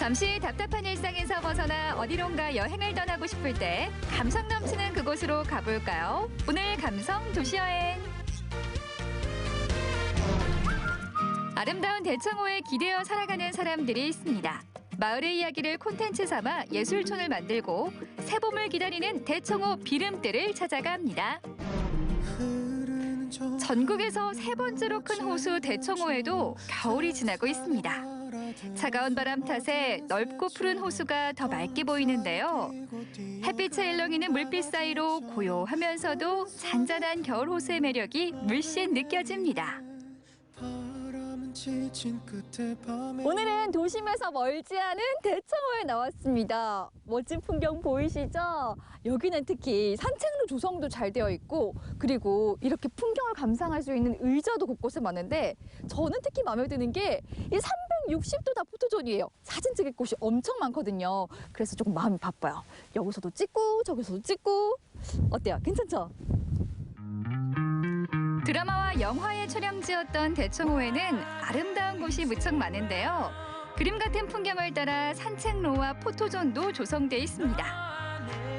잠시 답답한 일상에서 벗어나 어디론가 여행을 떠나고 싶을 때 감성 넘치는 그곳으로 가볼까요? 오늘 감성 도시여행. 아름다운 대청호에 기대어 살아가는 사람들이 있습니다. 마을의 이야기를 콘텐츠 삼아 예술촌을 만들고 새봄을 기다리는 대청호 비름뜰을 찾아갑니다. 전국에서 세 번째로 큰 호수 대청호에도 겨울이 지나고 있습니다. 차가운 바람 탓에 넓고 푸른 호수가 더 맑게 보이는데요. 햇빛에 일렁이는 물빛 사이로 고요하면서도 잔잔한 겨울 호수의 매력이 물씬 느껴집니다. 오늘은 도심에서 멀지 않은 대청호에 나왔습니다. 멋진 풍경 보이시죠? 여기는 특히 산책로 조성도 잘 되어 있고 그리고 이렇게 풍경을 감상할 수 있는 의자도 곳곳에 많은데 저는 특히 마음에 드는 게 이 360도 다 포토존이에요. 사진 찍을 곳이 엄청 많거든요. 그래서 조금 마음이 바빠요. 여기서도 찍고 저기서도 찍고 어때요? 괜찮죠? 드라마와 영화의 촬영지였던 대청호에는 아름다운 곳이 무척 많은데요. 그림 같은 풍경을 따라 산책로와 포토존도 조성돼 있습니다.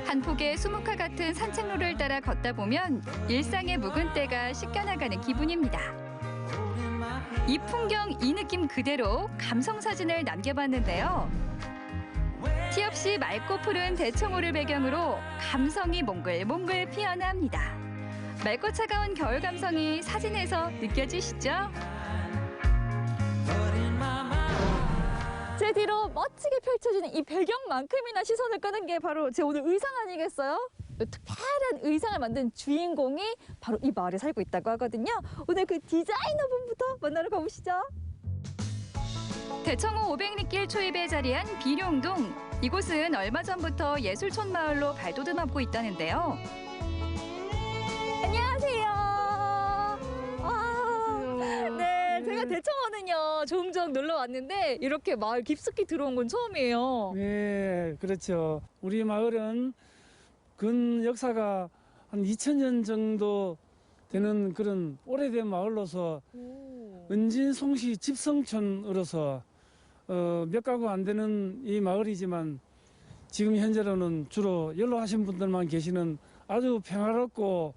한 폭의 수묵화 같은 산책로를 따라 걷다 보면 일상의 묵은 때가 씻겨나가는 기분입니다. 이 풍경, 이 느낌 그대로 감성사진을 남겨봤는데요. 티 없이 맑고 푸른 대청호를 배경으로 감성이 몽글몽글 피어납니다. 맑고 차가운 겨울 감성이 사진에서 느껴지시죠? 제 뒤로 멋지게 펼쳐지는 이 배경만큼이나 시선을 끄는 게 바로 제 오늘 의상 아니겠어요? 이 특별한 의상을 만든 주인공이 바로 이 마을에 살고 있다고 하거든요. 오늘 그 디자이너분부터 만나러 가보시죠. 대청호 500리길 초입에 자리한 비룡동. 이곳은 얼마 전부터 예술촌 마을로 발돋움하고 있다는데요. 안녕하세요. 네, 제가 대청호는요 종종 놀러 왔는데 이렇게 마을 깊숙이 들어온 건 처음이에요. 네, 그렇죠. 우리 마을은 근 역사가 한 2000년 정도 되는 그런 오래된 마을로서 은진송시 집성촌으로서 몇 가구 안 되는 이 마을이지만 지금 현재로는 주로 연로하신 분들만 계시는 아주 평화롭고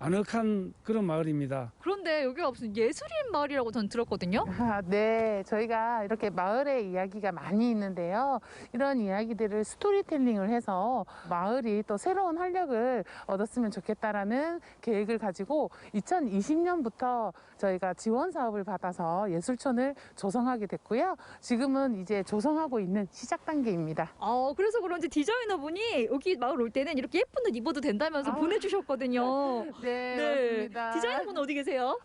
아늑한 그런 마을입니다. 그런데 여기가 무슨 예술인 마을이라고 전 들었거든요. 네, 저희가 이렇게 마을의 이야기가 많이 있는데요. 이런 이야기들을 스토리텔링을 해서 마을이 또 새로운 활력을 얻었으면 좋겠다라는 계획을 가지고 2020년부터 저희가 지원 사업을 받아서 예술촌을 조성하게 됐고요. 지금은 이제 조성하고 있는 시작 단계입니다. 그래서 그런지 디자이너분이 여기 마을 올 때는 이렇게 예쁜 옷 입어도 된다면서 보내주셨거든요. 네, 맞습니다. 디자이너분 어디 계세요?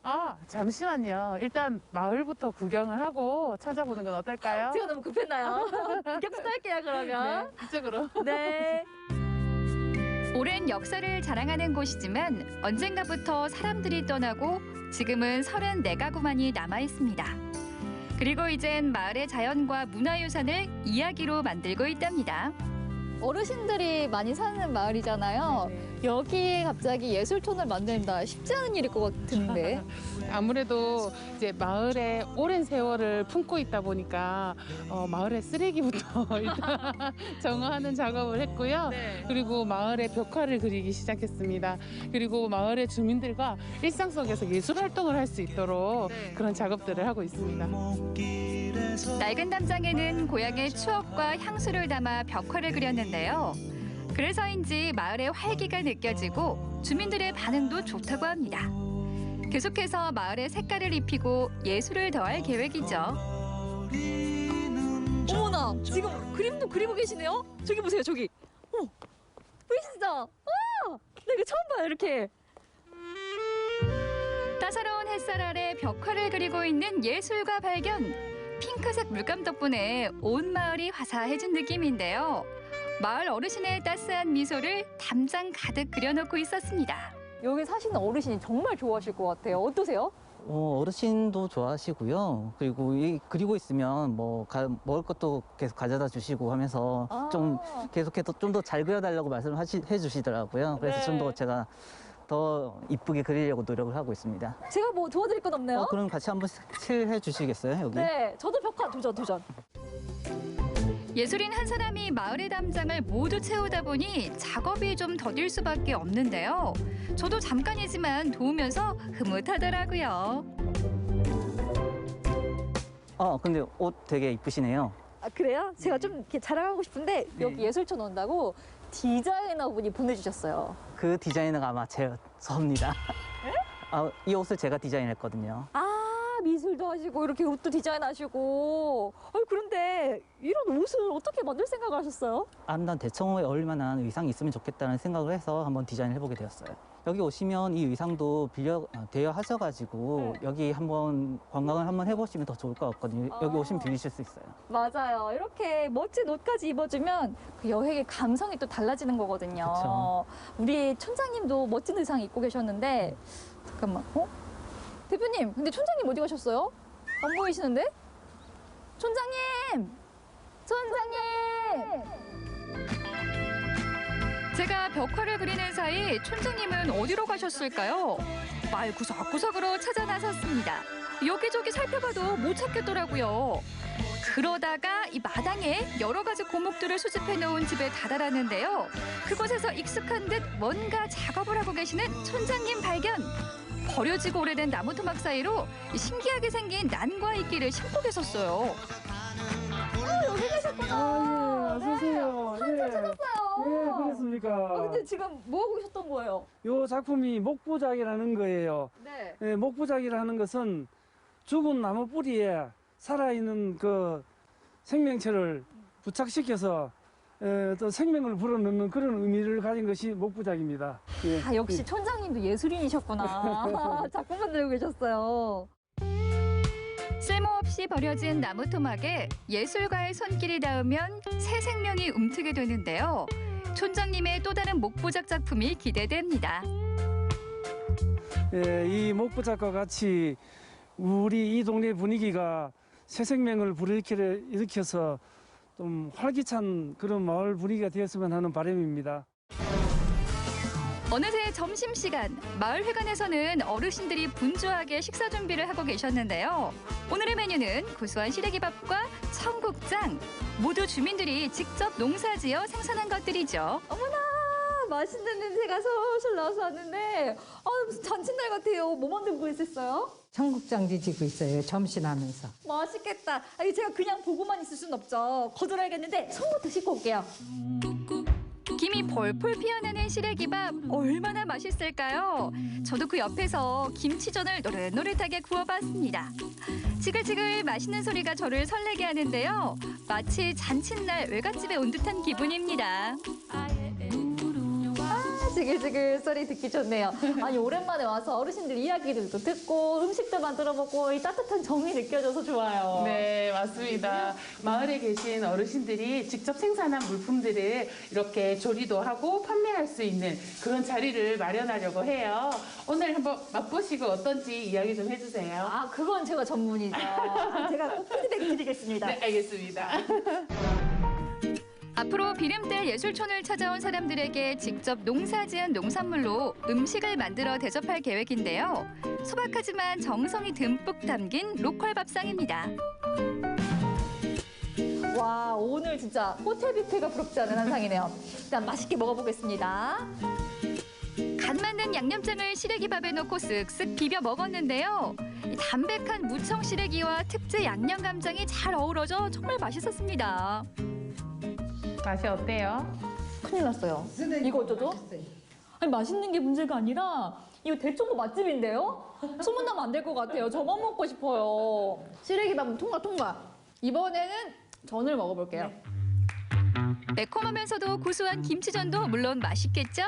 잠시만요. 일단 마을부터 구경을 하고 찾아보는 건 어떨까요? 제가 너무 급했나요? 구경부터 할게요, 그러면. 네, 이쪽으로. 네. 오랜 역사를 자랑하는 곳이지만 언젠가부터 사람들이 떠나고 지금은 34가구만이 남아 있습니다. 그리고 이젠 마을의 자연과 문화유산을 이야기로 만들고 있답니다. 어르신들이 많이 사는 마을이잖아요. 여기에 갑자기 예술촌을 만든다 쉽지 않은 일일 것 같은데. 아무래도 이제 마을에 오랜 세월을 품고 있다 보니까 마을의 쓰레기부터 일단 정화하는 작업을 했고요. 그리고 마을의 벽화를 그리기 시작했습니다. 그리고 마을의 주민들과 일상 속에서 예술 활동을 할 수 있도록 그런 작업들을 하고 있습니다. 낡은 담장에는 고향의 추억과 향수를 담아 벽화를 그렸는데요. 그래서인지 마을의 활기가 느껴지고 주민들의 반응도 좋다고 합니다. 계속해서 마을에 색깔을 입히고 예술을 더할 계획이죠. 어머나, 지금 그림도 그리고 계시네요? 저기 보세요, 저기. 보이시죠? 나 이거 처음 봐요, 이렇게. 따사로운 햇살 아래 벽화를 그리고 있는 예술가 발견. 핑크색 물감 덕분에 온 마을이 화사해진 느낌인데요. 마을 어르신의 따스한 미소를 담장 가득 그려놓고 있었습니다. 여기 사시는 어르신이 정말 좋아하실 것 같아요. 어떠세요? 어르신도 좋아하시고요. 그리고 그리고 있으면 먹을 것도 계속 가져다 주시고 하면서 좀 계속해서 좀 더 잘 그려달라고 말씀을 해주시더라고요. 그래서 좀 더 제가 더 이쁘게 그리려고 노력을 하고 있습니다. 제가 뭐 도와드릴 건 없나요? 그럼 같이 한번 칠해 주시겠어요, 여기? 네, 저도 벽화 도전. 예술인 한 사람이 마을의 담장을 모두 채우다 보니 작업이 좀 더딜 수밖에 없는데요. 저도 잠깐이지만 도우면서 흐뭇하더라고요. 근데 옷 되게 이쁘시네요. 아, 그래요? 제가 좀 이렇게 자랑하고 싶은데 여기 네. 예술촌 온다고 디자이너분이 보내주셨어요. 그 디자이너가 아마 제입니다. 이 옷을 제가 디자인했거든요. 아, 미술도 하시고 이렇게 옷도 디자인하시고. 그런데 이런 옷을 어떻게 만들 생각을 하셨어요? 아름다운 대청호에 어울릴 만한 의상이 있으면 좋겠다는 생각을 해서 한번 디자인을 해보게 되었어요. 여기 오시면 이 의상도 대여하셔가지고 여기 한번 관광을 한번 해보시면 더 좋을 것 같거든요. 여기 오시면 빌리실 수 있어요. 맞아요. 이렇게 멋진 옷까지 입어주면 그 여행의 감성이 또 달라지는 거거든요. 그쵸. 우리 촌장님도 멋진 의상 입고 계셨는데 잠깐만, 대표님, 근데 촌장님 어디 가셨어요? 안 보이시는데? 촌장님! 촌장님! 제가 벽화를 그리는 사이 촌장님은 어디로 가셨을까요? 말 구석구석으로 찾아 나섰습니다. 여기저기 살펴봐도 못 찾겠더라고요. 그러다가 이 마당에 여러 가지 고목들을 수집해 놓은 집에 다다랐는데요. 그곳에서 익숙한 듯 뭔가 작업을 하고 계시는 촌장님 발견. 버려지고 오래된 나무 토막 사이로 신기하게 생긴 난과 이끼를 심고 계셨어요. 여기 계셨구나. 어서 오세요. 한참 찾았어요. 그렇습니까? 근데 지금 뭐 하고 계셨던 거예요? 요 작품이 목부작이라는 거예요. 네. 목부작이라는 것은 죽은 나무 뿌리에 살아있는 그 생명체를 부착시켜서 또 생명을 불어넣는 그런 의미를 가진 것이 목부작입니다. 예. 아, 역시 촌장님도 예술인이셨구나. 작품 만들고 계셨어요. 쓸모없이 버려진 나무 토막에 예술가의 손길이 닿으면 새 생명이 움트게 되는데요. 촌장님의 또 다른 목부작 작품이 기대됩니다. 이 목부작과 같이 우리 이 동네 분위기가 새 생명을 불일으켜서 좀 활기찬 그런 마을 분위기가 되었으면 하는 바람입니다. 어느새 점심시간, 마을회관에서는 어르신들이 분주하게 식사 준비를 하고 계셨는데요. 오늘의 메뉴는 구수한 시래기밥과 청국장. 모두 주민들이 직접 농사지어 생산한 것들이죠. 맛있는 냄새가 솔솔 나서 왔는데 무슨 잔칫날 같아요. 뭐 만들고 있었어요? 청국장 뒤지고 있어요. 점심하면서. 맛있겠다. 제가 그냥 보고만 있을 순 없죠. 거절해야겠는데 손부터 씻고 올게요. 김이 폴폴 피어나는 시래기밥 얼마나 맛있을까요? 저도 그 옆에서 김치전을 노릇노릇하게 구워봤습니다. 지글지글 맛있는 소리가 저를 설레게 하는데요. 마치 잔칫날 외갓집에 온 듯한 기분입니다. 지글지글 소리 듣기 좋네요. 아니, 오랜만에 와서 어르신들 이야기들도 듣고 음식도 만들어 먹고 이 따뜻한 정이 느껴져서 좋아요. 네, 맞습니다. 마을에 계신 어르신들이 직접 생산한 물품들을 이렇게 조리도 하고 판매할 수 있는 그런 자리를 마련하려고 해요. 오늘 한번 맛보시고 어떤지 이야기 좀 해주세요. 아, 그건 제가 전문이죠. 제가 꼭 피드백 드리겠습니다. 네, 알겠습니다. 앞으로 비름대 예술촌을 찾아온 사람들에게 직접 농사지은 농산물로 음식을 만들어 대접할 계획인데요. 소박하지만 정성이 듬뿍 담긴 로컬 밥상입니다. 와, 오늘 진짜 호텔 뷔페가 부럽지 않은 한상이네요. 일단 맛있게 먹어보겠습니다. 간 만든 양념장을 시래기밥에 넣고 쓱쓱 비벼 먹었는데요. 이 담백한 무청 시래기와 특제 양념 감장이 잘 어우러져 정말 맛있었습니다. 맛이 어때요? 큰일 났어요. 이거 어쩌죠? 아니, 맛있는 게 문제가 아니라 이거 대청호 맛집인데요? 소문나면 안 될 것 같아요. 저만 먹고 싶어요. 시래기밥은 통과. 이번에는 전을 먹어볼게요. 매콤하면서도 고소한 김치전도 물론 맛있겠죠?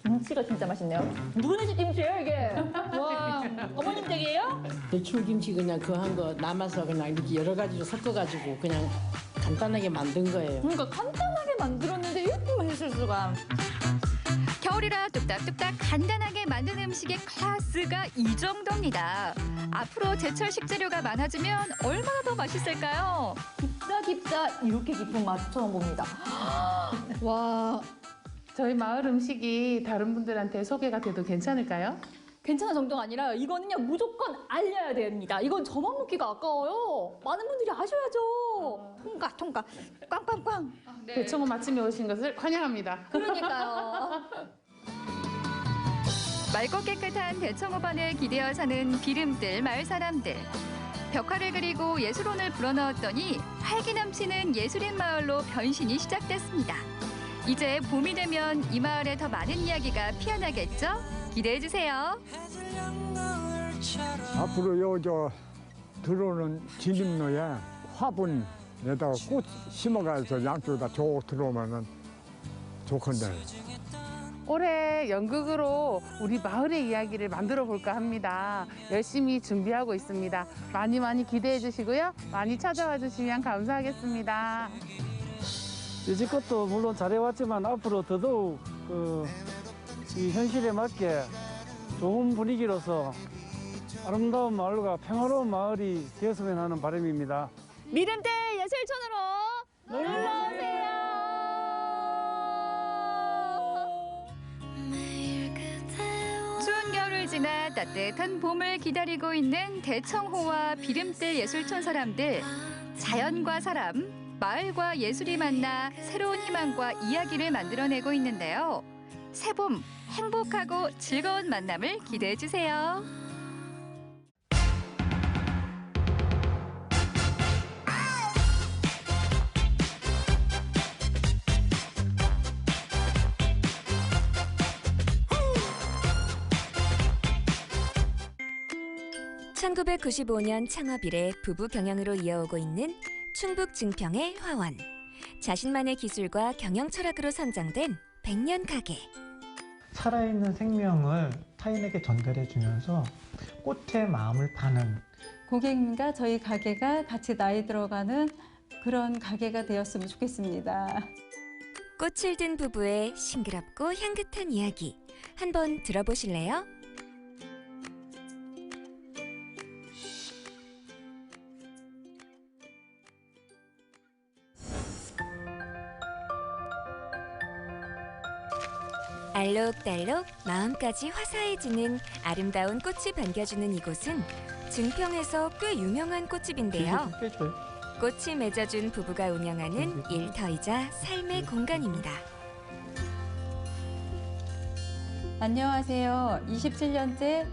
김치가 진짜 맛있네요. 누구네 집 김치예요, 이게? 와, 어머님 댁이에요? 배추김치 그냥 그 한 거 남아서 그냥 이렇게 여러 가지로 섞어가지고 그냥 간단하게 만든 거예요. 그러니까 간단하게 만들었는데 이렇게 맛있을 수가. 겨울이라 뚝딱뚝딱 간단하게 만든 음식의 클래스가 이 정도입니다. 앞으로 제철 식재료가 많아지면 얼마나 더 맛있을까요? 깊다 이렇게 깊은 맛 처음 봅니다. 와, 저희 마을 음식이 다른 분들한테 소개가 돼도 괜찮을까요? 괜찮은 정도가 아니라 이거는요 무조건 알려야 됩니다. 이건 저만 먹기가 아까워요. 많은 분들이 아셔야죠. 통과 꽝꽝꽝. 대청호 마침에 오신 것을 환영합니다. 그러니까요. 맑고 깨끗한 대청호반을 기대어 사는 비름들 마을 사람들. 벽화를 그리고 예술혼을 불어넣었더니 활기 넘치는 예술인 마을로 변신이 시작됐습니다. 이제 봄이 되면 이 마을에 더 많은 이야기가 피어나겠죠? 기대해 주세요. 앞으로 들어오는 진입로에 화분에다가 꽃 심어가서 양쪽에다 쭉 들어오면은 좋건데. 올해 연극으로 우리 마을의 이야기를 만들어 볼까 합니다. 열심히 준비하고 있습니다. 많이 기대해 주시고요. 많이 찾아와 주시면 감사하겠습니다. 여지껏도 물론 잘해왔지만 앞으로 더더욱 이 현실에 맞게 좋은 분위기로서 아름다운 마을과 평화로운 마을이 되었으면 하는 바람입니다. 미름대 예술촌으로 놀러오세요. 추운 겨울을 지나 따뜻한 봄을 기다리고 있는 대청호와 비름들 예술촌 사람들. 자연과 사람, 마을과 예술이 만나 새로운 희망과 이야기를 만들어내고 있는데요. 새봄 행복하고 즐거운 만남을 기대해 주세요. (1995년) 창업 이래 부부 경영으로 이어오고 있는 충북 증평의 화원. 자신만의 기술과 경영 철학으로 선정된 100년 가게. 살아있는 생명을 타인에게 전달해주면서 꽃의 마음을 파는, 고객님과 저희 가게가 같이 나이 들어가는 그런 가게가 되었으면 좋겠습니다. 꽃을 든 부부의 싱그럽고 향긋한 이야기. 한번 들어보실래요? 알록달록 마음까지 화사해지는 아름다운 꽃이 반겨주는 이곳은 증평에서 꽤 유명한 꽃집인데요. 꽃이 맺어준 부부가 운영하는 일터이자 삶의 공간입니다. 안녕하세요. 27년째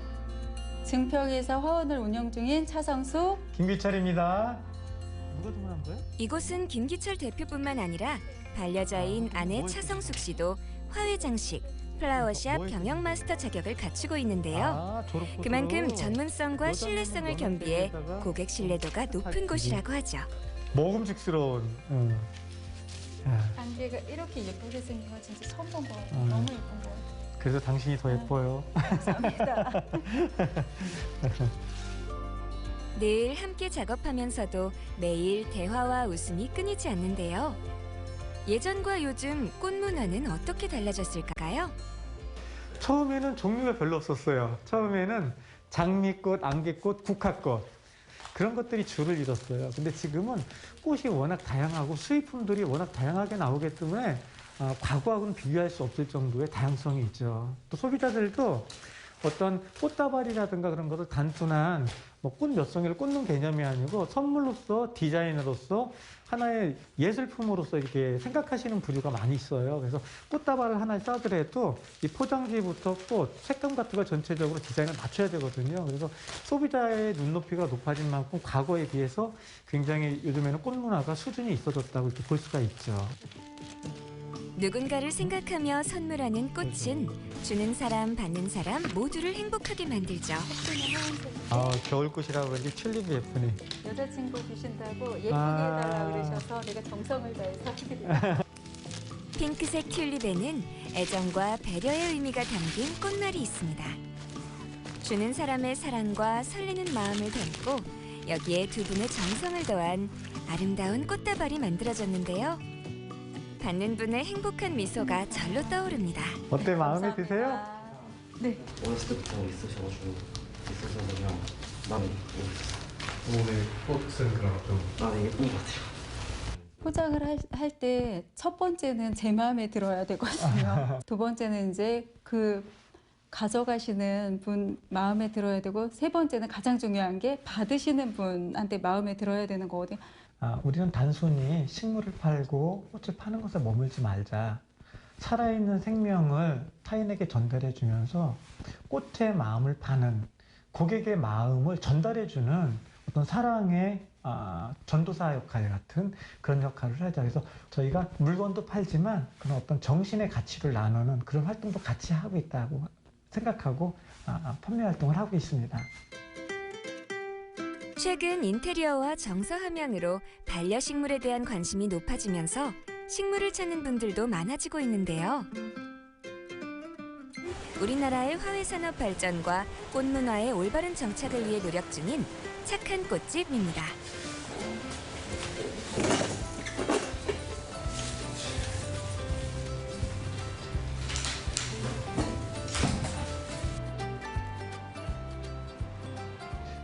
증평에서 화원을 운영 중인 차성수 김기철입니다. 누가 주문한 거예요? 이곳은 김기철 대표뿐만 아니라 반려자인 아내 차성숙 씨도 화훼장식, 플라워샵 경영 마스터 자격을 갖추고 있는데요. 그만큼 전문성과 신뢰성을 겸비해 고객 신뢰도가 높은 곳이라고 하죠. 먹음직스러운. 안개가 이렇게 예쁘게 생긴 거 진짜 처음 본 것 같아요. 너무 예쁜 것 같아요. 그래서 당신이 더 예뻐요. 감사합니다. 늘 함께 작업하면서도 매일 대화와 웃음이 끊이지 않는데요. 예전과 요즘 꽃 문화는 어떻게 달라졌을까요? 처음에는 종류가 별로 없었어요. 처음에는 장미꽃, 안개꽃, 국화꽃 그런 것들이 줄을 이뤘어요. 근데 지금은 꽃이 워낙 다양하고 수입품들이 워낙 다양하게 나오기 때문에 과거하고는 비교할 수 없을 정도의 다양성이 있죠. 또 소비자들도 어떤 꽃다발이라든가 그런 것을 단순한 꽃 몇 송이를 꽂는 개념이 아니고 선물로서 디자인으로서 하나의 예술품으로서 이렇게 생각하시는 부류가 많이 있어요. 그래서 꽃다발을 하나 싸더라도 이 포장지부터 꽃, 색감 같은 걸 전체적으로 디자인을 맞춰야 되거든요. 그래서 소비자의 눈높이가 높아진 만큼 과거에 비해서 굉장히 요즘에는 꽃 문화가 수준이 있어졌다고 이렇게 볼 수가 있죠. 누군가를 생각하며 선물하는 꽃은 주는 사람, 받는 사람 모두를 행복하게 만들죠. 겨울꽃이라고 그런지 튤립이 예쁘네. 여자친구 주신다고 예쁘게 해달라고 그러셔서 내가 정성을 다해서 해드려요. 핑크색 튤립에는 애정과 배려의 의미가 담긴 꽃말이 있습니다. 주는 사람의 사랑과 설레는 마음을 담고 여기에 두 분의 정성을 더한 아름다운 꽃다발이 만들어졌는데요. 받는 분의 행복한 미소가 절로 떠오릅니다. 어때, 마음에 드세요? 네. 어렸을 때부터 있으셔서 그냥 마음에 오늘 꽃은 그럼 좀 예쁜 것 같아요. 포장을 할 때 첫 번째는 제 마음에 들어야 되거든요. 두 번째는 이제 그 가져가시는 분 마음에 들어야 되고, 세 번째는 가장 중요한 게 받으시는 분한테 마음에 들어야 되는 거거든요. 우리는 단순히 식물을 팔고 꽃을 파는 것에 머물지 말자. 살아있는 생명을 타인에게 전달해 주면서 꽃의 마음을 파는, 고객의 마음을 전달해 주는 어떤 사랑의 전도사 역할 같은 그런 역할을 하자. 그래서 저희가 물건도 팔지만 그런 어떤 정신의 가치를 나누는 그런 활동도 같이 하고 있다고 생각하고 판매 활동을 하고 있습니다. 최근 인테리어와 정서 함양으로 반려식물에 대한 관심이 높아지면서 식물을 찾는 분들도 많아지고 있는데요. 우리나라의 화훼산업 발전과 꽃문화의 올바른 정착을 위해 노력 중인 착한 꽃집입니다.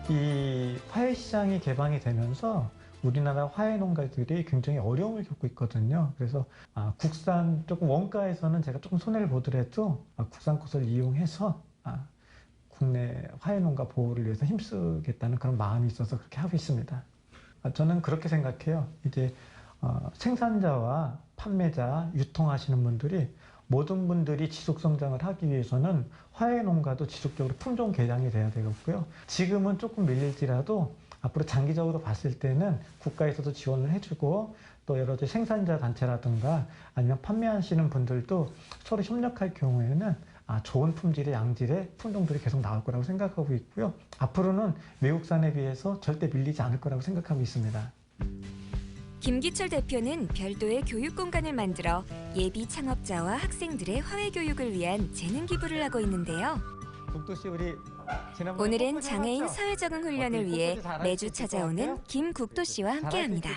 이 화훼 시장이 개방이 되면서 우리나라 화훼 농가들이 굉장히 어려움을 겪고 있거든요. 그래서 국산 조금 원가에서는 제가 조금 손해를 보더라도 국산 꽃을 이용해서 국내 화훼 농가 보호를 위해서 힘쓰겠다는 그런 마음이 있어서 그렇게 하고 있습니다. 저는 그렇게 생각해요. 이제 생산자와 판매자, 유통하시는 분들이 모든 분들이 지속 성장을 하기 위해서는 화훼 농가도 지속적으로 품종 개량이 돼야 되겠고요. 지금은 조금 밀릴지라도 앞으로 장기적으로 봤을 때는 국가에서도 지원을 해주고 또 여러 생산자 단체라든가 아니면 판매하시는 분들도 서로 협력할 경우에는 좋은 품질의 양질의 품종들이 계속 나올 거라고 생각하고 있고요. 앞으로는 외국산에 비해서 절대 밀리지 않을 거라고 생각하고 있습니다. 김기철 대표는 별도의 교육 공간을 만들어 예비 창업자와 학생들의 화훼 교육을 위한 재능 기부를 하고 있는데요. 국도씨 우리 오늘은 장애인 사회적응 훈련을 위해 매주 찾아오는 김국도 씨와 함께합니다.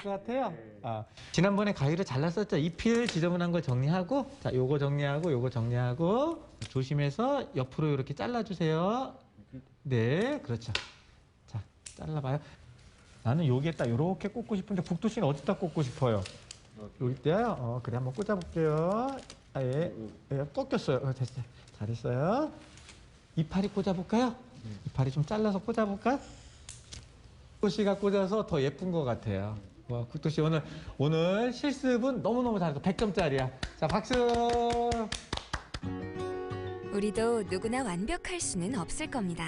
지난번에 가위를 잘랐었죠. 잎을 지저분한 걸 정리하고, 자, 요거 정리하고, 요거 정리하고, 조심해서 옆으로 이렇게 잘라주세요. 네, 그렇죠. 자, 잘라봐요. 나는 여기에다 이렇게 꽂고 싶은데 국도 씨는 어디다 꽂고 싶어요? 여기 때요. 그래 한번 꽂아볼게요. 예, 꺾였어요. 됐어요. 잘했어요. 이파리 꽂아볼까요? 이파리 좀 잘라서 꽂아볼까? 국도 씨가 꽂아서 더 예쁜 것 같아요. 와, 국도 씨 오늘 실습은 너무너무 잘했어. 100점짜리야. 자, 박수! 우리도 누구나 완벽할 수는 없을 겁니다.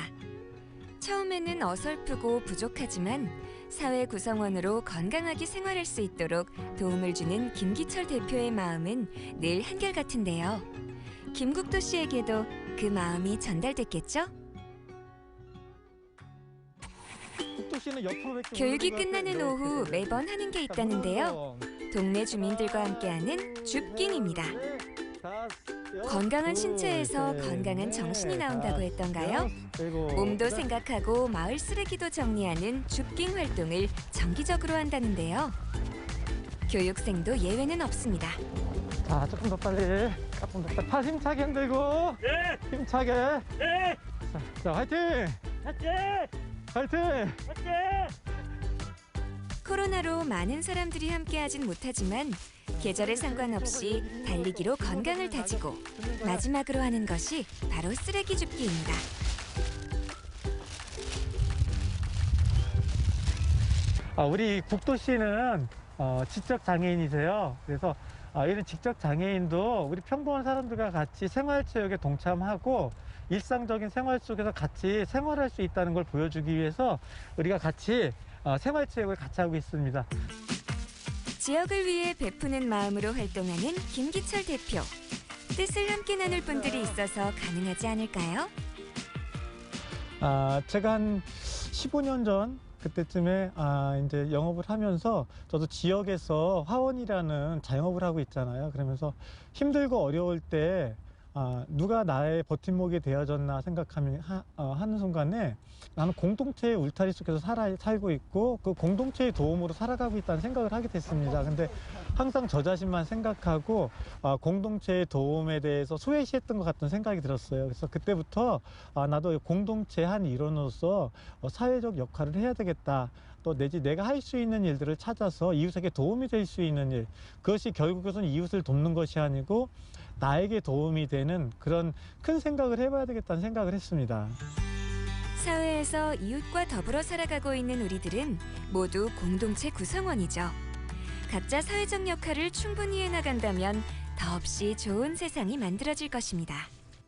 처음에는 어설프고 부족하지만 사회 구성원으로 건강하게 생활할 수 있도록 도움을 주는 김기철 대표의 마음은 늘 한결같은데요. 김국도 씨에게도 그 마음이 전달됐겠죠? 교육이 끝나는 오후 매번 하는 게 있다는데요. 동네 주민들과 함께하는 줍깅입니다. 건강한 신체에서 건강한 정신이 나온다고 했던가요? 몸도 생각하고 마을 쓰레기도 정리하는 줍깅 활동을 정기적으로 한다는데요. 교육생도 예외는 없습니다. 자, 조금 더 빨리. 팔 힘차게 흔들고. 네. 힘차게. 네. 자, 화이팅! 화이팅! 화이팅! 화이팅! 코로나로 많은 사람들이 함께하진 못하지만 계절에 상관없이 달리기로 건강을 다지고 마지막으로 하는 것이 바로 쓰레기 줍기입니다. 우리 국도 씨는 지적 장애인이세요. 그래서 이런 지적 장애인도 우리 평범한 사람들과 같이 생활체육에 동참하고 일상적인 생활 속에서 같이 생활할 수 있다는 걸 보여주기 위해서 우리가 같이 생활체육을 같이 하고 있습니다. 지역을 위해 베푸는 마음으로 활동하는 김기철 대표. 뜻을 함께 나눌 분들이 있어서 가능하지 않을까요? 제가 한 15년 전 그때쯤에 이제 영업을 하면서 저도 지역에서 화원이라는 자영업을 하고 있잖아요. 그러면서 힘들고 어려울 때 누가 나의 버팀목이 되어줬나 생각하면 하는 순간에 나는 공동체의 울타리 속에서 살고 있고 그 공동체의 도움으로 살아가고 있다는 생각을 하게 됐습니다. 근데 항상 저 자신만 생각하고 공동체의 도움에 대해서 소외시했던 것 같은 생각이 들었어요. 그래서 그때부터 나도 공동체 한 일원으로서 사회적 역할을 해야 되겠다. 또 내지 내가 할 수 있는 일들을 찾아서 이웃에게 도움이 될 수 있는 일, 그것이 결국은 이웃을 돕는 것이 아니고 나에게 도움이 되는 그런 큰 생각을 해봐야 되겠다는 생각을 했습니다. 사회에서 이웃과 더불어 살아가고 있는 우리들은 모두 공동체 구성원이죠. 각자 사회적 역할을 충분히 해나간다면 더없이 좋은 세상이 만들어질 것입니다.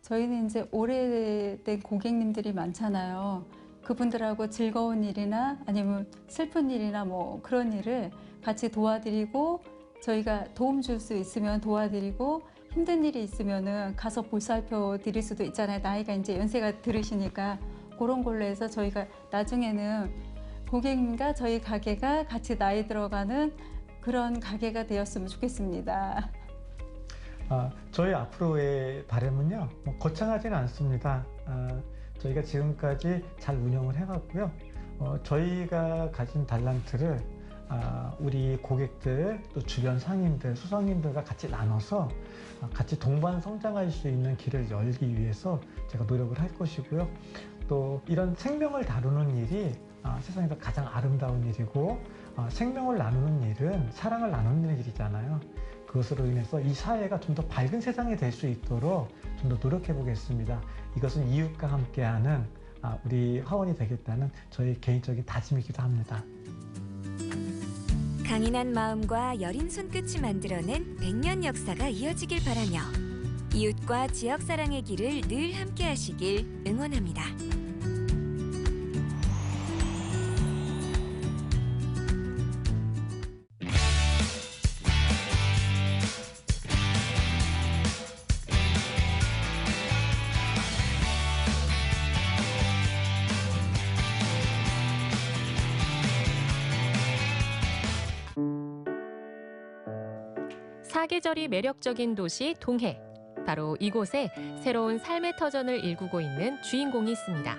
저희는 이제 오래된 고객님들이 많잖아요. 그분들하고 즐거운 일이나 아니면 슬픈 일이나 뭐 그런 일을 같이 도와드리고 저희가 도움 줄 수 있으면 도와드리고 힘든 일이 있으면은 가서 보살펴 드릴 수도 있잖아요. 나이가 이제 연세가 들으시니까 그런 걸로 해서 저희가 나중에는 고객님과 저희 가게가 같이 나이 들어가는 그런 가게가 되었으면 좋겠습니다. 저희 앞으로의 바람은요, 거창하지는 않습니다. 저희가 지금까지 잘 운영을 해왔고요. 저희가 가진 달란트를 우리 고객들 또 주변 상인들, 수상인들과 같이 나눠서 같이 동반 성장할 수 있는 길을 열기 위해서 제가 노력을 할 것이고요. 또 이런 생명을 다루는 일이 세상에서 가장 아름다운 일이고 생명을 나누는 일은 사랑을 나누는 일이잖아요. 그것으로 인해서 이 사회가 좀 더 밝은 세상이 될 수 있도록 좀 더 노력해 보겠습니다. 이것은 이웃과 함께하는 우리 화원이 되겠다는 저희 개인적인 다짐이기도 합니다. 강인한 마음과 여린 손끝이 만들어낸 100년 역사가 이어지길 바라며 이웃과 지역 사랑의 길을 늘 함께 하시길 응원합니다. 사계절이 매력적인 도시 동해. 바로 이곳에 새로운 삶의 터전을 일구고 있는 주인공이 있습니다.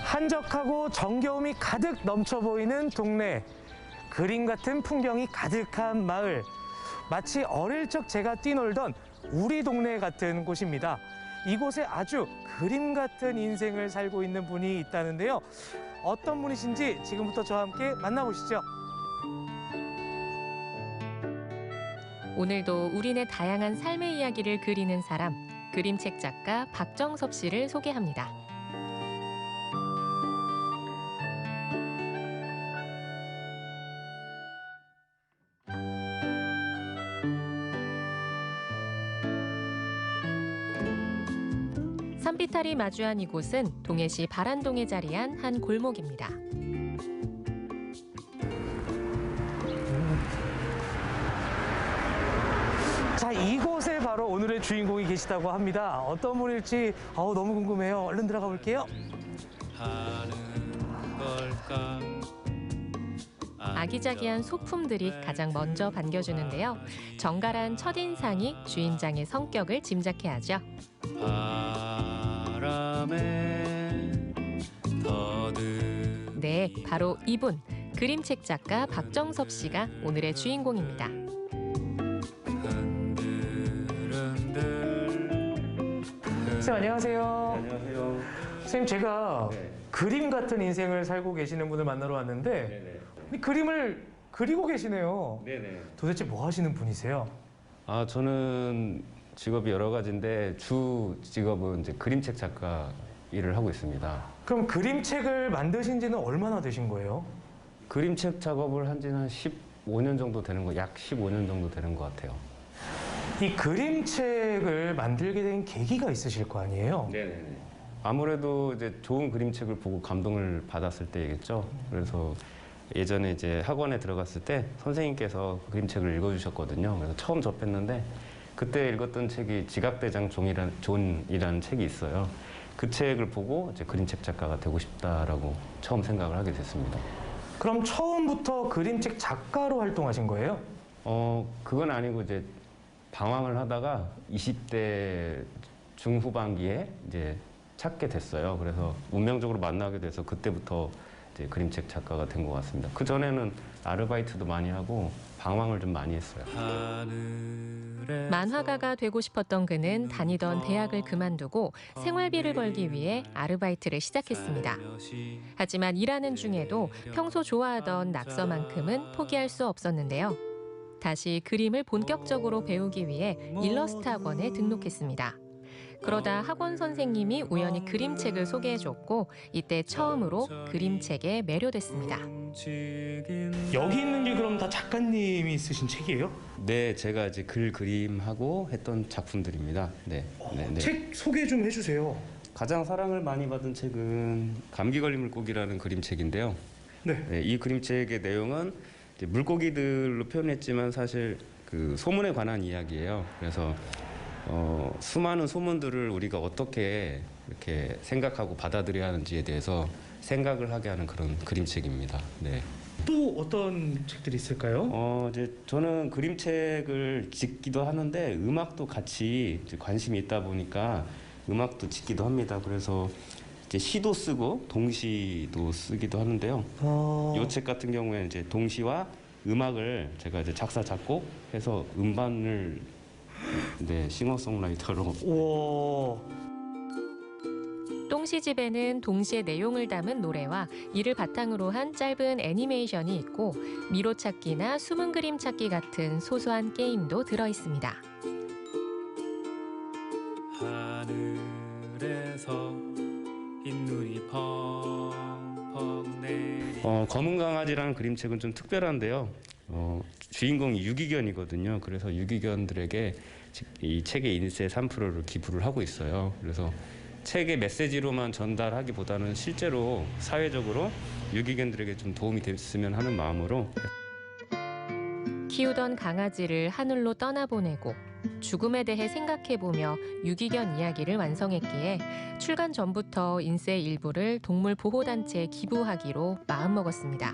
한적하고 정겨움이 가득 넘쳐 보이는 동네. 그림 같은 풍경이 가득한 마을. 마치 어릴 적 제가 뛰놀던 우리 동네 같은 곳입니다. 이곳에 아주 그림 같은 인생을 살고 있는 분이 있다는데요. 어떤 분이신지 지금부터 저와 함께 만나보시죠. 오늘도 우리네 다양한 삶의 이야기를 그리는 사람, 그림책 작가 박정섭 씨를 소개합니다. 산비탈이 마주한 이곳은 동해시 바란동에 자리한 한 골목입니다. 자, 이곳에 바로 오늘의 주인공이 계시다고 합니다. 어떤 분일지 너무 궁금해요. 얼른 들어가 볼게요. 아기자기한 소품들이 가장 먼저 반겨주는데요. 정갈한 첫인상이 주인장의 성격을 짐작해 하죠. 네, 바로 이분, 그림책 작가 박정섭 씨가 오늘의 주인공입니다. 선생님 안녕하세요. 안녕하세요. 선생님 제가 그림 같은 인생을 살고 계시는 분을 만나러 왔는데 그림을 그리고 계시네요. 네네. 도대체 뭐 하시는 분이세요? 저는 직업이 여러 가지인데 주 직업은 이제 그림책 작가 일을 하고 있습니다. 그럼 그림책을 만드신 지는 얼마나 되신 거예요? 그림책 작업을 한 지는 한 15년 정도 되는 거, 약 15년 정도 되는 것 같아요. 이 그림책을 만들게 된 계기가 있으실 거 아니에요? 네네네. 아무래도 이제 좋은 그림책을 보고 감동을 받았을 때이겠죠. 그래서 예전에 이제 학원에 들어갔을 때 선생님께서 그림책을 읽어주셨거든요. 그래서 처음 접했는데 그때 읽었던 책이 지각대장 존이라는 책이 있어요. 그 책을 보고 이제 그림책 작가가 되고 싶다라고 처음 생각을 하게 됐습니다. 그럼 처음부터 그림책 작가로 활동하신 거예요? 그건 아니고 이제 방황을 하다가 20대 중후반기에 이제 찾게 됐어요. 그래서 운명적으로 만나게 돼서 그때부터 이제 그림책 작가가 된 것 같습니다. 그 전에는 아르바이트도 많이 하고 방황을 좀 많이 했어요. 만화가가 되고 싶었던 그는 다니던 대학을 그만두고 생활비를 벌기 위해 아르바이트를 시작했습니다. 하지만 일하는 중에도 평소 좋아하던 낙서만큼은 포기할 수 없었는데요. 다시 그림을 본격적으로 배우기 위해 일러스트 학원에 등록했습니다. 그러다 학원 선생님이 우연히 그림책을 소개해줬고 이때 처음으로 그림책에 매료됐습니다. 여기 있는 게 그럼 다 작가님이 쓰신 책이에요? 네, 제가 이제 그림하고 했던 작품들입니다. 네, 책 소개 좀 해주세요. 가장 사랑을 많이 받은 책은 감기 걸린 물고기라는 그림책인데요. 네. 이 그림책의 내용은 이제 물고기들로 표현했지만 사실 그 소문에 관한 이야기예요. 그래서 수많은 소문들을 우리가 어떻게 이렇게 생각하고 받아들여야 하는지에 대해서 생각을 하게 하는 그런 그림책입니다. 네. 또 어떤 책들이 있을까요? 이제 저는 그림책을 짓기도 하는데 음악도 같이 이제 관심이 있다 보니까 음악도 짓기도 합니다. 그래서 이제 시도 쓰고 동시도 쓰기도 하는데요. 이 책 같은 경우에 이제 동시와 음악을 제가 이제 작사 작곡해서 음반을 싱어송라이터로. 우와. 똥시집에는 동시의 내용을 담은 노래와 이를 바탕으로 한 짧은 애니메이션이 있고 미로 찾기나 숨은 그림 찾기 같은 소소한 게임도 들어 있습니다. 하늘에서 흰눈이 펑펑 내리. 검은 강아지라는 그림책은 좀 특별한데요. 주인공이 유기견이거든요. 그래서 유기견들에게 이 책의 인쇄 3%를 기부를 하고 있어요. 그래서 책의 메시지로만 전달하기보다는 실제로 사회적으로 유기견들에게 좀 도움이 됐으면 하는 마음으로. 키우던 강아지를 하늘로 떠나보내고 죽음에 대해 생각해보며 유기견 이야기를 완성했기에 출간 전부터 인쇄 일부를 동물 보호단체에 기부하기로 마음먹었습니다.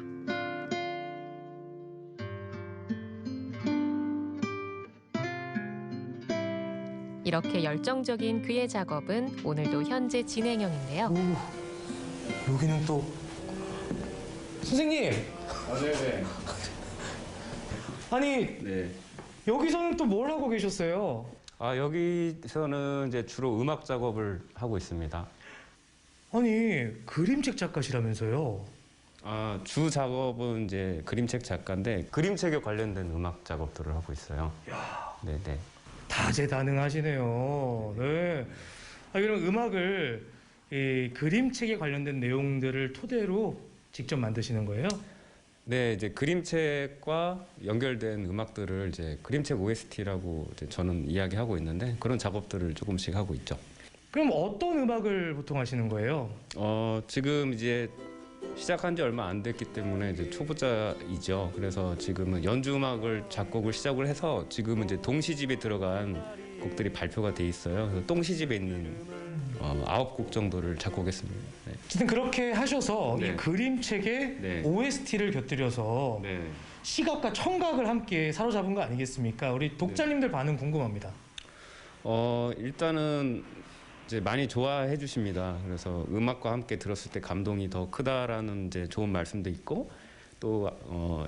이렇게 열정적인 그의 작업은 오늘도 현재 진행형인데요. 여기는 또 선생님. 네네. 아니 여기서는 또 뭘 하고 계셨어요? 여기서는 이제 주로 음악 작업을 하고 있습니다. 아니 그림책 작가시라면서요? 주 작업은 이제 그림책 작가인데 그림책에 관련된 음악 작업들을 하고 있어요. 야. 네네. 다재다능하시네요. 네. 그럼 음악을 이 그림책에 관련된 내용들을 토대로 직접 만드시는 거예요? 네, 이제 그림책과 연결된 음악들을 이제 그림책 OST라고 이제 저는 이야기하고 있는데 그런 작업들을 조금씩 하고 있죠. 그럼 어떤 음악을 보통 하시는 거예요? 지금 이제 시작한 지 얼마 안 됐기 때문에 이제 초보자이죠. 그래서 지금은 연주 음악을 작곡을 시작을 해서 지금은 이제 동시집에 들어간 곡들이 발표가 돼 있어요. 그래서 동시집에 있는 9곡 정도를 작곡했습니다. 네. 어쨌든 그렇게 하셔서 네. 이 그림책에 네. OST를 곁들여서 네. 시각과 청각을 함께 사로잡은 거 아니겠습니까? 우리 독자님들 반응 궁금합니다. 일단은 이제 많이 좋아해 주십니다. 그래서 음악과 함께 들었을 때 감동이 더 크다라는 이제 좋은 말씀도 있고 또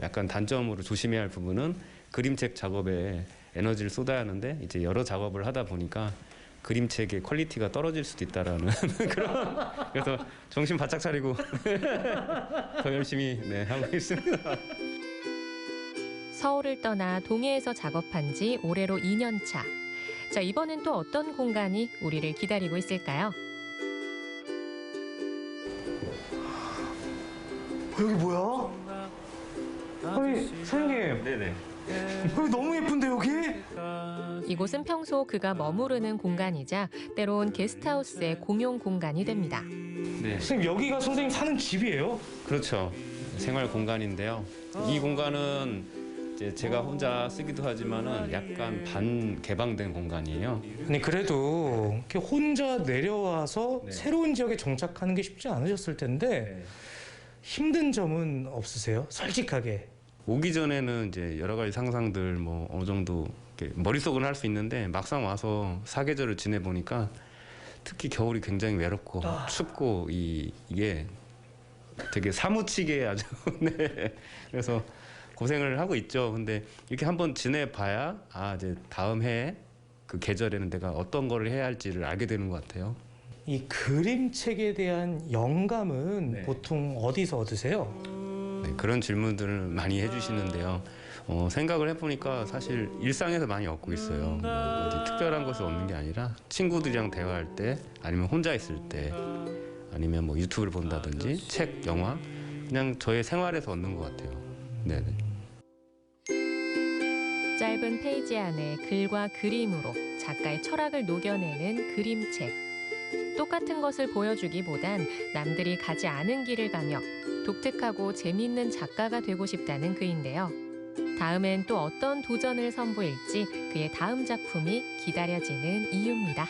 약간 단점으로 조심해야 할 부분은 그림책 작업에 에너지를 쏟아야 하는데 이제 여러 작업을 하다 보니까 그림책의 퀄리티가 떨어질 수도 있다라는 그런 그래서 정신 바짝 차리고 더 열심히 하고 있습니다. 서울을 떠나 동해에서 작업한 지 올해로 2년 차. 자, 이번엔 또 어떤 공간이 우리를 기다리고 있을까요? 여기 뭐야? 아니 선생님. 네네. 여기 너무 예쁜데 여기? 이곳은 평소 그가 머무르는 공간이자 때론 게스트하우스의 공용 공간이 됩니다. 네. 선생님 여기가 선생님 사는 집이에요? 그렇죠. 생활 공간인데요. 이 공간은 이제 제가 혼자 쓰기도 하지만은 약간 반 개방된 공간이에요. 아니 그래도 이렇게 혼자 내려와서 새로운 지역에 정착하는 게 쉽지 않으셨을 텐데 힘든 점은 없으세요? 솔직하게. 오기 전에는 이제 여러 가지 상상들 뭐 어느 정도 이렇게 머릿속은 할 수 있는데 막상 와서 사계절을 지내보니까 특히 겨울이 굉장히 외롭고 춥고 이게 되게 사무치게 아주 네. 그래서 고생을 하고 있죠. 근데 이렇게 한번 지내봐야 이제 다음 해 그 계절에는 내가 어떤 거를 해야 할지를 알게 되는 것 같아요. 이 그림책에 대한 영감은 네. 보통 어디서 얻으세요? 네, 그런 질문들을 많이 해주시는데요. 생각을 해보니까 사실 일상에서 많이 얻고 있어요. 뭐 어디 특별한 것을 얻는 게 아니라 친구들이랑 대화할 때, 아니면 혼자 있을 때, 아니면 뭐 유튜브를 본다든지 책, 영화, 그냥 저의 생활에서 얻는 것 같아요. 네네. 짧은 페이지 안에 글과 그림으로 작가의 철학을 녹여내는 그림책. 똑같은 것을 보여주기보단 남들이 가지 않은 길을 가며 독특하고 재미있는 작가가 되고 싶다는 그인데요. 다음엔 또 어떤 도전을 선보일지 그의 다음 작품이 기다려지는 이유입니다.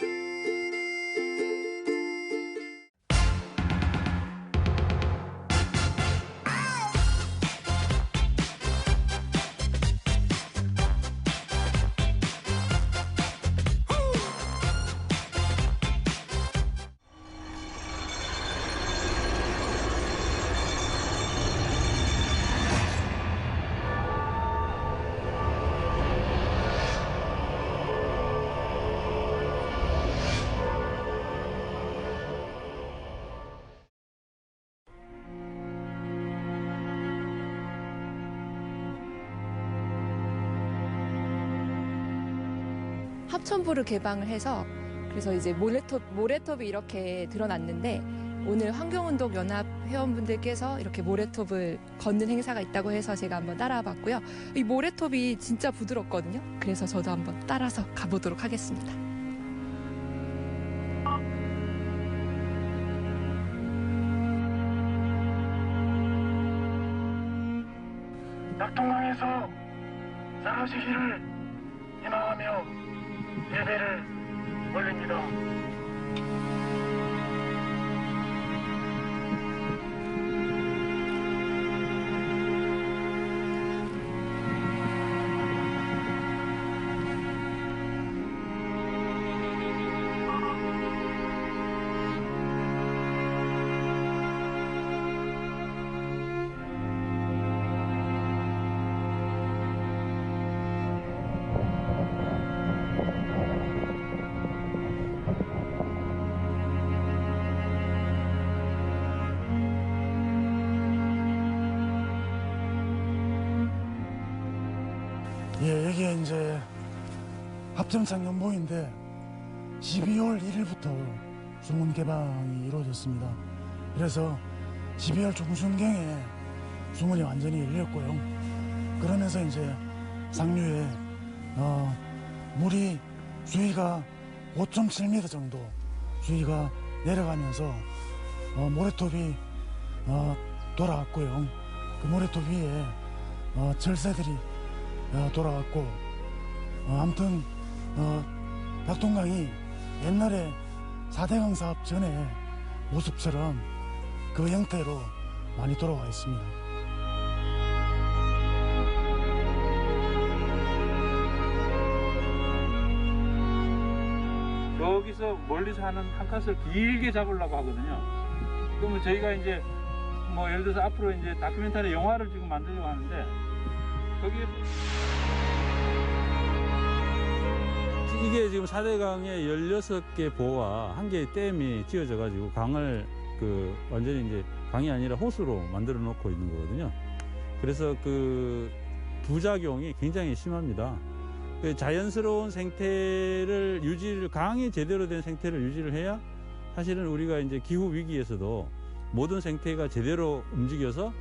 합천부를 개방을 해서 그래서 이제 모래톱이 이렇게 드러났는데 오늘 환경운동 연합 회원분들께서 이렇게 모래톱을 걷는 행사가 있다고 해서 제가 한번 따라와 봤고요. 이 모래톱이 진짜 부드럽거든요. 그래서 저도 한번 따라서 가보도록 하겠습니다. 낙동강에서 사라지기를 희망하며 예배를 올립니다. 예, 여기에 이제 합천창년모인데 12월 1일부터 수문 개방이 이루어졌습니다. 그래서 12월 중순경에 수문이 완전히 열렸고요. 그러면서 이제 상류에 물이 수위가 5.7m 정도 수위가 내려가면서 모래톱이 돌아왔고요. 그 모래톱 위에 철새들이 돌아왔고 아무튼 낙동강이 옛날에 4대강 사업 전에 모습처럼 그 형태로 많이 돌아와 있습니다. 여기서 멀리서 하는 한 컷을 길게 잡으려고 하거든요. 그러면 저희가 이제 뭐 예를 들어서 앞으로 이제 다큐멘터리 영화를 지금 만들려고 하는데 거기에 이게 지금 4대강에 16개 보와 1개의 댐이 지어져 가지고 강을 완전히 이제 강이 아니라 호수로 만들어 놓고 있는 거거든요. 그래서 그 부작용이 굉장히 심합니다. 그 자연스러운 생태를 강이 제대로 된 생태를 유지를 해야 사실은 우리가 이제 기후 위기에서도 모든 생태가 제대로 움직여서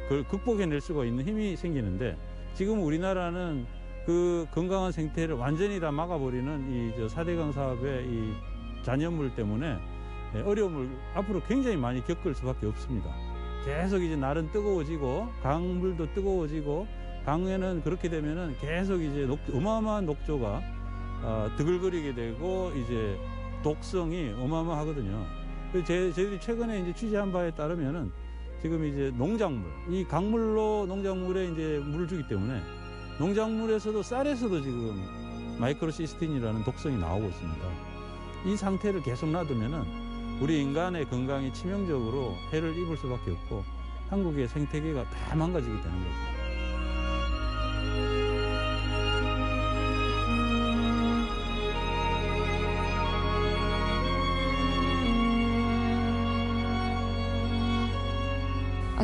그걸 극복해낼 수가 있는 힘이 생기는데 지금 우리나라는 그 건강한 생태를 완전히 다 막아버리는 이 4대강 사업의 이 잔여물 때문에 어려움을 앞으로 굉장히 많이 겪을 수밖에 없습니다. 계속 이제 날은 뜨거워지고 강물도 뜨거워지고 강에는 그렇게 되면은 계속 이제 어마어마한 녹조가 드글거리게 되고 이제 독성이 어마어마하거든요. 저희들이 최근에 이제 취재한 바에 따르면은 지금 이제 농작물, 이 강물로 농작물에 이제 물을 주기 때문에 농작물에서도 쌀에서도 지금 마이크로시스틴이라는 독성이 나오고 있습니다. 이 상태를 계속 놔두면은 우리 인간의 건강에 치명적으로 해를 입을 수밖에 없고 한국의 생태계가 다 망가지게 되는 거죠.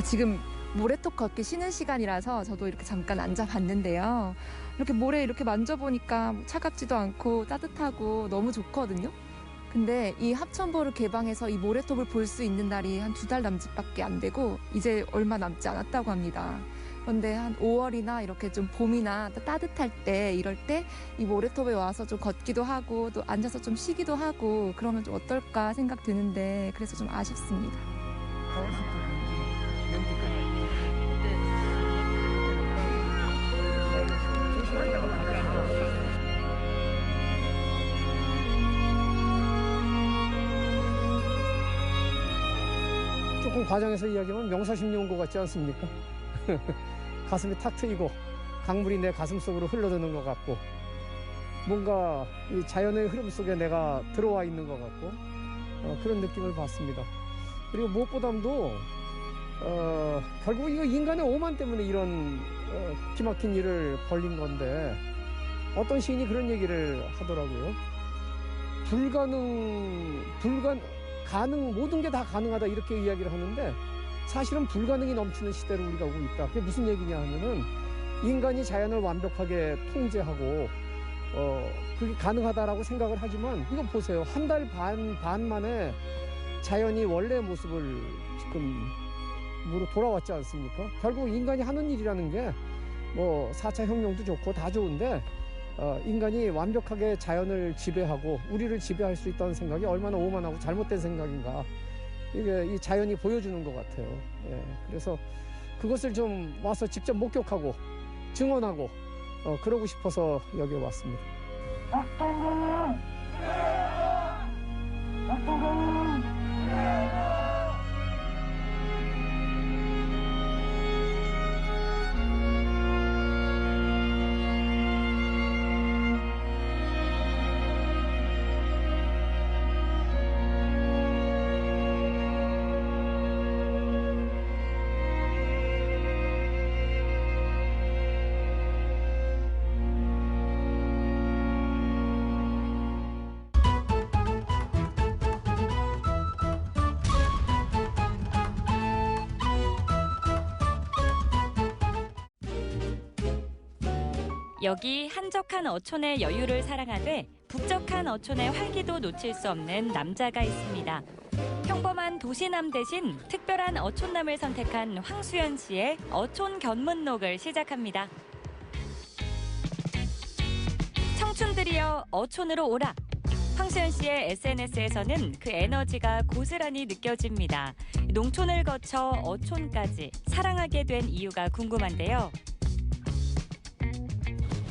지금 모래톱 걷기 쉬는 시간이라서 저도 이렇게 잠깐 앉아봤는데요. 이렇게 모래 이렇게 만져보니까 차갑지도 않고 따뜻하고 너무 좋거든요. 근데 이 합천보를 개방해서 이 모래톱을 볼 수 있는 날이 한 2달 남짓밖에 안 되고 이제 얼마 남지 않았다고 합니다. 그런데 한 5월이나 이렇게 좀 봄이나 따뜻할 때 이럴 때 이 모래톱에 와서 좀 걷기도 하고 또 앉아서 좀 쉬기도 하고 그러면 좀 어떨까 생각 드는데 그래서 좀 아쉽습니다. 조금 과장해서 이야기하면 명사심리 온 것 같지 않습니까? 가슴이 탁 트이고 강물이 내 가슴 속으로 흘러드는 것 같고 뭔가 이 자연의 흐름 속에 내가 들어와 있는 것 같고 그런 느낌을 받습니다. 그리고 무엇보다도 결국 이거 인간의 오만 때문에 이런 기막힌 일을 벌린 건데 어떤 시인이 그런 얘기를 하더라고요. 모든 게 다 가능하다 이렇게 이야기를 하는데 사실은 불가능이 넘치는 시대로 우리가 오고 있다. 그게 무슨 얘기냐 하면은 인간이 자연을 완벽하게 통제하고 그게 가능하다라고 생각을 하지만 이거 보세요. 한 달 반 만에 자연이 원래 모습을 지금 돌아왔지 않습니까? 결국 인간이 하는 일이라는 게 뭐 4차 혁명도 좋고 다 좋은데 인간이 완벽하게 자연을 지배하고 우리를 지배할 수 있다는 생각이 얼마나 오만하고 잘못된 생각인가 이게 이 자연이 보여주는 것 같아요. 예, 그래서 그것을 좀 와서 직접 목격하고 증언하고 그러고 싶어서 여기에 왔습니다. 여기 한적한 어촌의 여유를 사랑하되 북적한 어촌의 활기도 놓칠 수 없는 남자가 있습니다. 평범한 도시남 대신 특별한 어촌남을 선택한 황수연 씨의 어촌 견문록을 시작합니다. 청춘들이여 어촌으로 오라. 황수연 씨의 SNS에서는 그 에너지가 고스란히 느껴집니다. 농촌을 거쳐 어촌까지 사랑하게 된 이유가 궁금한데요.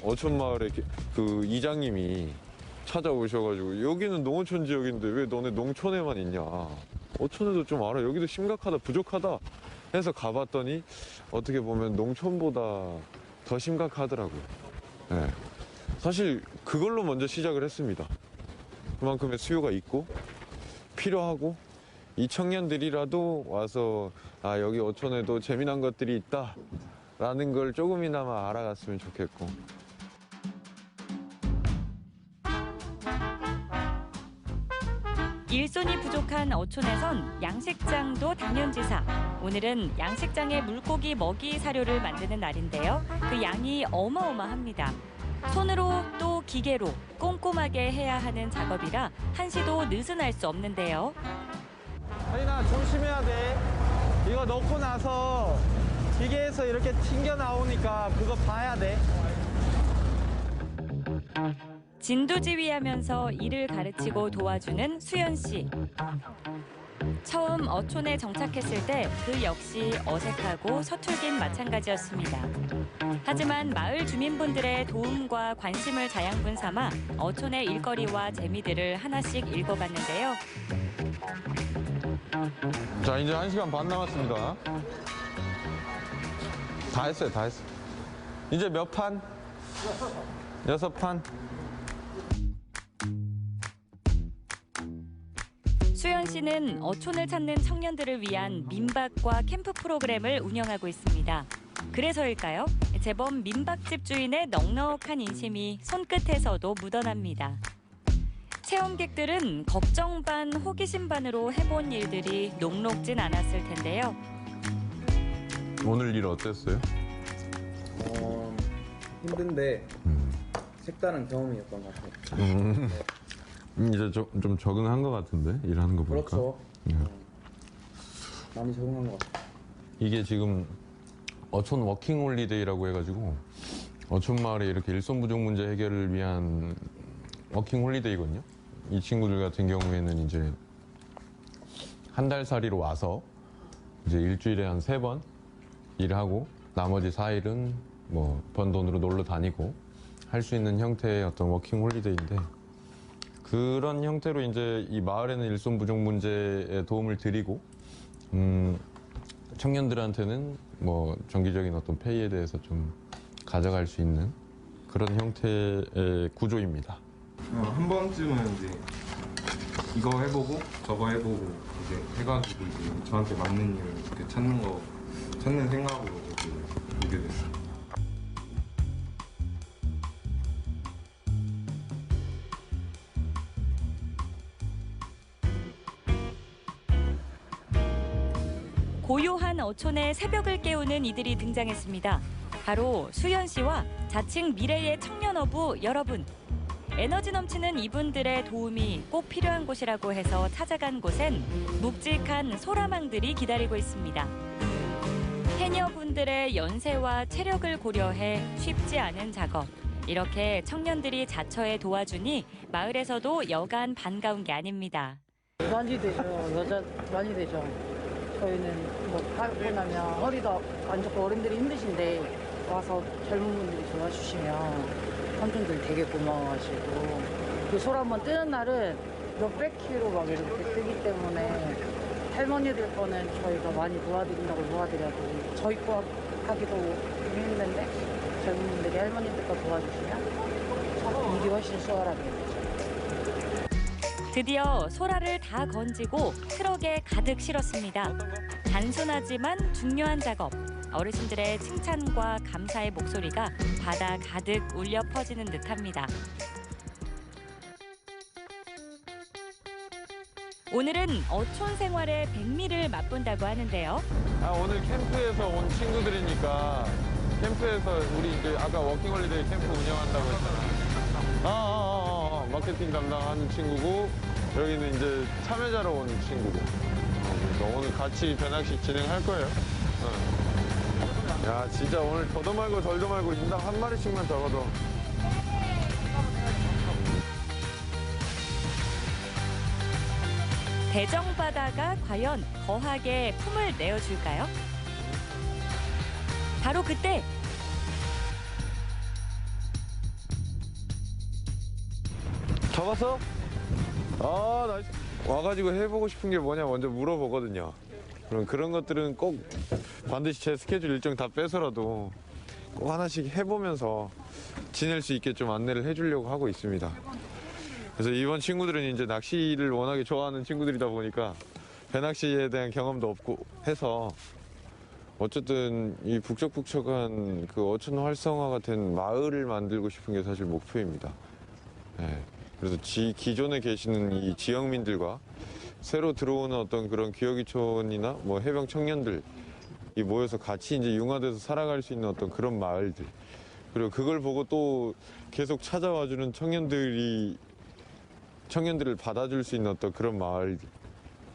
어촌마을에 그 이장님이 찾아오셔가지고 여기는 농어촌 지역인데 왜 너네 농촌에만 있냐. 어촌에도 좀 알아. 여기도 심각하다, 부족하다 해서 가봤더니 어떻게 보면 농촌보다 더 심각하더라고요. 네. 사실 그걸로 먼저 시작을 했습니다. 그만큼의 수요가 있고 필요하고 이 청년들이라도 와서 아 여기 어촌에도 재미난 것들이 있다라는 걸 조금이나마 알아갔으면 좋겠고. 일손이 부족한 어촌에선 양식장도 당연지사. 오늘은 양식장에 물고기 먹이 사료를 만드는 날인데요. 그 양이 어마어마합니다. 손으로 또 기계로 꼼꼼하게 해야 하는 작업이라 한시도 느슨할 수 없는데요. 혜인아 조심해야 돼. 이거 넣고 나서 기계에서 이렇게 튕겨 나오니까 그거 봐야 돼. 진두지휘하면서 일을 가르치고 도와주는 수연 씨. 처음 어촌에 정착했을 때 그 역시 어색하고 서툴긴 마찬가지였습니다. 하지만 마을 주민분들의 도움과 관심을 자양분 삼아 어촌의 일거리와 재미들을 하나씩 읽어봤는데요. 자, 이제 1시간 반 남았습니다. 다 했어요. 이제 몇 판? 6판. 수연 씨는 어촌을 찾는 청년들을 위한 민박과 캠프 프로그램을 운영하고 있습니다. 그래서일까요? 제법 민박집 주인의 넉넉한 인심이 손끝에서도 묻어납니다. 체험객들은 걱정 반 호기심 반으로 해본 일들이 녹록진 않았을 텐데요. 오늘 일 어땠어요? 힘든데 색다른 경험이었던 것 같아요. 이제 좀 적응한 것 같은데 일하는 거 보니까. 그렇죠. 많이 적응한 것 같아요. 이게 지금 어촌 워킹홀리데이라고 해가지고 어촌 마을에 이렇게 일손 부족 문제 해결을 위한 워킹홀리데이거든요. 이 친구들 같은 경우에는 이제 한 달 살이로 와서 이제 일주일에 한 3번 일하고 나머지 4일은 뭐 번 돈으로 놀러 다니고 할 수 있는 형태의 어떤 워킹홀리데이인데, 그런 형태로 이제 이 마을에는 일손 부족 문제에 도움을 드리고 청년들한테는 뭐 정기적인 어떤 페이에 대해서 좀 가져갈 수 있는 그런 형태의 구조입니다. 한 번쯤은 이제 이거 해보고 저거 해보고 이제 해가지고 이제 저한테 맞는 일을 이렇게 찾는 생각으로 이렇게 오게 됐어요. 고요한 어촌의 새벽을 깨우는 이들이 등장했습니다. 바로 수연 씨와 자칭 미래의 청년어부 여러분. 에너지 넘치는 이분들의 도움이 꼭 필요한 곳이라고 해서 찾아간 곳엔 묵직한 소라망들이 기다리고 있습니다. 해녀분들의 연세와 체력을 고려해 쉽지 않은 작업. 이렇게 청년들이 자처에 도와주니 마을에서도 여간 반가운 게 아닙니다. 많이 되죠. 많이 되죠. 저희는 뭐 하고 나면 허리도 안 좋고 어른들이 힘드신데 와서 젊은 분들이 도와주시면 삼촌들 되게 고마워하시고, 그 소라 한번 뜨는 날은 몇백 킬로 막 이렇게 뜨기 때문에 할머니들 거는 저희가 많이 도와드린다고 도와드려도 저희 거 하기도 좀 힘든데 젊은 분들이 할머니들 거 도와주시면 일이 훨씬 수월하게 되죠. 드디어 소라를 다 건지고 트럭에 가득 실었습니다. 단순하지만 중요한 작업. 어르신들의 칭찬과 감사의 목소리가 바다 가득 울려 퍼지는 듯합니다. 오늘은 어촌 생활의 백미를 맛본다고 하는데요. 오늘 캠프에서 온 친구들이니까 캠프에서 우리 이제 아까 워킹홀리데이 캠프 운영한다고 했잖아. 마케팅 담당하는 친구고 여기는 이제 참여자로 온 친구고. 그러니까 오늘 같이 배낚시 진행할 거예요. 야, 진짜 오늘 더도 말고 덜도 말고 인당 한 마리씩만 적어도. 대정바다가 과연 거하게 품을 내어줄까요? 바로 그때 잡았어? 나이스. 와가지고 해보고 싶은 게 뭐냐 먼저 물어보거든요. 그럼 그런 것들은 꼭 반드시 제 스케줄 일정 다 빼서라도 꼭 하나씩 해보면서 지낼 수 있게 좀 안내를 해주려고 하고 있습니다. 그래서 이번 친구들은 이제 낚시를 워낙에 좋아하는 친구들이다 보니까 배낚시에 대한 경험도 없고 해서 어쨌든 이 북적북적한 그 어촌 활성화가 된 마을을 만들고 싶은 게 사실 목표입니다. 네. 그래서 기존에 계시는 이 지역민들과 새로 들어오는 어떤 그런 기어기촌이나 뭐 해병 청년들이 모여서 같이 이제 융화돼서 살아갈 수 있는 어떤 그런 마을들, 그리고 그걸 보고 또 계속 찾아와주는 청년들을 받아줄 수 있는 어떤 그런 마을들,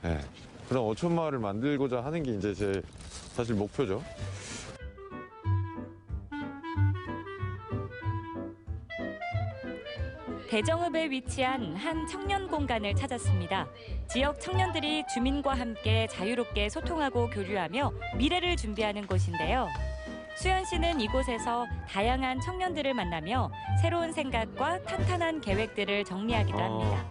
네. 그런 어촌 마을을 만들고자 하는 게 이제 제 사실 목표죠. 대정읍에 위치한 한 청년 공간을 찾았습니다. 지역 청년들이 주민과 함께 자유롭게 소통하고 교류하며 미래를 준비하는 곳인데요. 수연 씨는 이곳에서 다양한 청년들을 만나며 새로운 생각과 탄탄한 계획들을 정리하기도 합니다.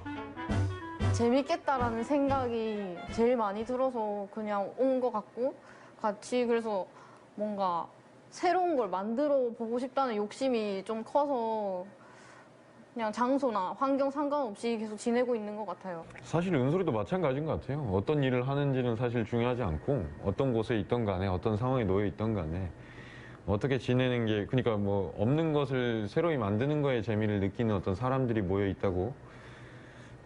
재밌겠다라는 생각이 제일 많이 들어서 그냥 온 것 같고, 같이 그래서 뭔가 새로운 걸 만들어 보고 싶다는 욕심이 좀 커서 그냥 장소나 환경 상관없이 계속 지내고 있는 것 같아요. 사실 은솔이도 마찬가지인 것 같아요. 어떤 일을 하는지는 사실 중요하지 않고 어떤 곳에 있던 간에 어떤 상황에 놓여 있던 간에 어떻게 지내는 게 그러니까 뭐 없는 것을 새로이 만드는 거에 재미를 느끼는 어떤 사람들이 모여 있다고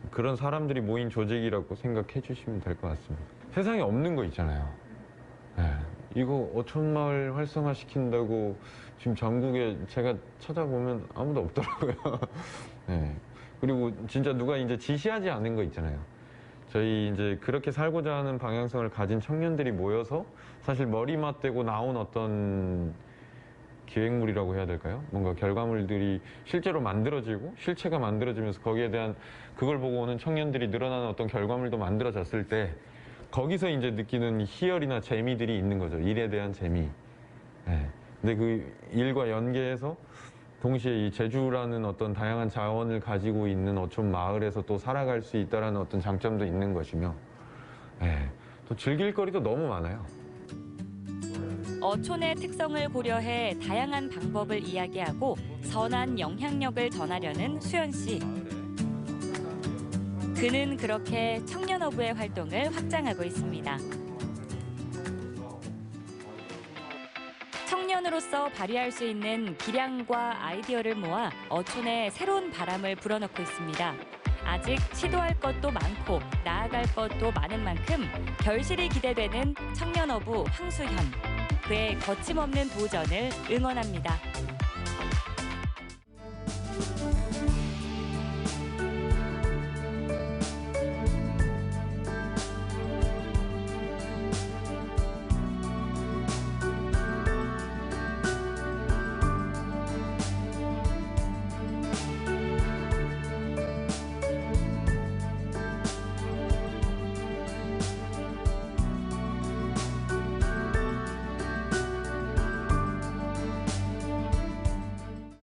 그런 사람들이 모인 조직이라고 생각해 주시면 될 것 같습니다. 세상에 없는 거 있잖아요. 네. 이거 어촌마을 활성화시킨다고 지금 전국에 제가 찾아보면 아무도 없더라고요. 네. 그리고 진짜 누가 이제 지시하지 않은 거 있잖아요. 저희 이제 그렇게 살고자 하는 방향성을 가진 청년들이 모여서 사실 머리 맞대고 나온 어떤 기획물이라고 해야 될까요? 뭔가 결과물들이 실제로 만들어지고 실체가 만들어지면서 거기에 대한 그걸 보고 오는 청년들이 늘어나는 어떤 결과물도 만들어졌을 때 거기서 이제 느끼는 희열이나 재미들이 있는 거죠. 일에 대한 재미. 네. 근데 그 일과 연계해서 동시에 이 제주라는 어떤 다양한 자원을 가지고 있는 어촌 마을에서 또 살아갈 수 있다는 어떤 장점도 있는 것이며 네. 또 즐길 거리도 너무 많아요. 어촌의 특성을 고려해 다양한 방법을 이야기하고 선한 영향력을 전하려는 수연 씨. 그는 그렇게 청년어부의 활동을 확장하고 있습니다. 청년으로서 발휘할 수 있는 기량과 아이디어를 모아 어촌에 새로운 바람을 불어넣고 있습니다. 아직 시도할 것도 많고 나아갈 것도 많은 만큼 결실이 기대되는 청년어부 황수현. 그의 거침없는 도전을 응원합니다.